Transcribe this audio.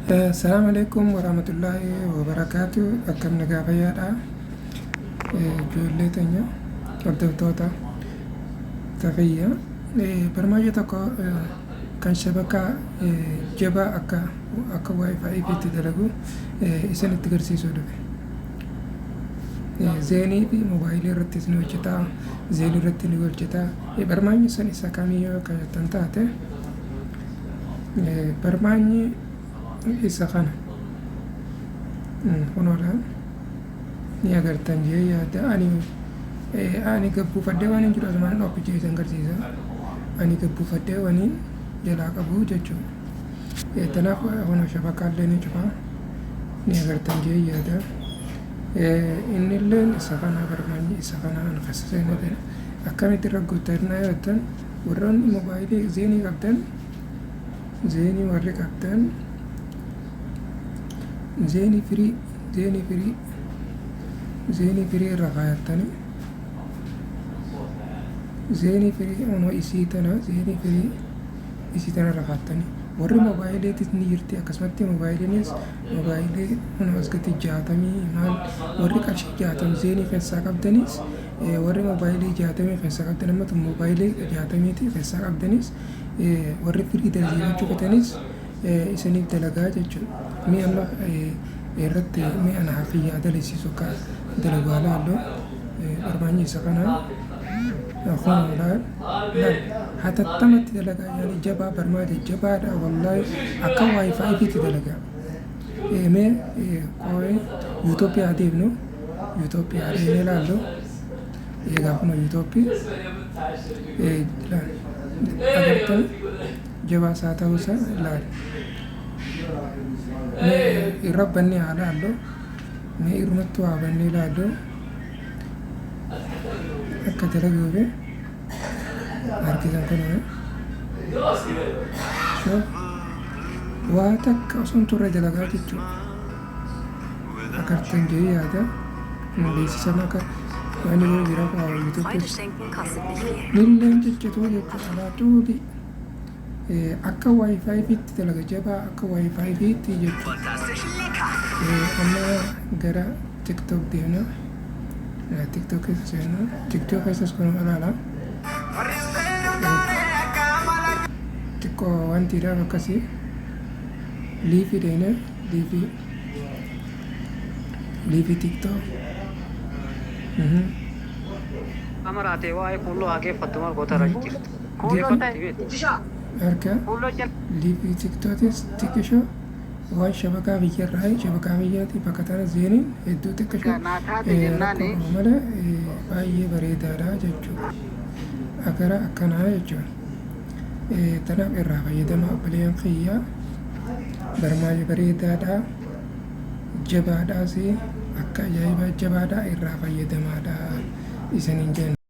السلام عليكم ورحمة الله وبركاته. أكم نجابة يا جولة تانية وردوتوتا تغيّا برمجة تكو كان شبكة جبا أكا واي فاي في تدرجو إسان التجرسي سودو زيني في موبايل رتّي نوجتا زيني رتّي نوجتا برمجة سن إساكامية كتنتاته برمجة إساكنا هنولا ni agartan je yaada ani gabbu fadde waan hin jiru asumaan dhokkichi isin agarsiisa ani gabbu fadde waan jalaa qabu jechuudha. Tanaaf hono shabakaallee ni cufa ni agartan je yaada innilleen isa kana barbaanyi isa kana an kassaseen ta'e akkamitti raggootarnaa yaaddan warroonni moobaayilii zeenii qabdan zeenii warri qabdan zeenii firii زيني فري رغايتني زيني فري أنا إسيتنا زيني فري إسيتنا رغايتني ورّي موبايلي تنيرتي أكسمتي موبايلينيس موبايلي أنا أسكتي جاتمي مال ورّي كرشي جاتم زيني فيسا قبدنيس ورّي موبايلي جاتمي فيسا قبدني ما تم موبايلي جاتمي تي فيسا قبدنيس ورّي فري درجين شوفتنيس إسنيف دلقات جل مي الله irratti mi ana hafiyya adalisiisu ka dalagwala allo barbaanyi isa kana khonla hatattamatti dalaga yani jaba barmaade jabaadha wallahi akka wifi fi dalaga me koy utopia adibno utopia adine lallo ega kuma utopia agartan jaba saata usa la irrabbanni haala allo me irmattu abanni laallo akka dalagoobe argisan kun so waa takka osoo turre dalagaa jechuudha agartan jee yaada beeksisan akka waan yeroo jira milleen jechitoo jechuudha alaatuuti akka wifi fitti dalaga jabaa akka wifi fitti jechuudha. Amma gara tiktok deemna tiktok keessa seenna tiktok keessas kun alaala xiqqoo wantiidhaaf akkasii liifii deemna liifii tiktok amaraate waa'ee kulloo haqee fattumaa goota irra jirtu. Harka liifii tiktokis xiqqishoo waan shabakaa biyyarraa shabakaa biyyaati bakka tana zeeniin hedduu xiqqishoo rakkoo mala baay'ee bareedaadha jechuudha. Agara akkanaa jechuudha. Tanaaf irraa fayyadama bileen kiyyaa barmaayee bareedaadha jabaadhaas akka ajaa'ibaa jabaadhaa irraa fayyadamaadha isaniin jenna.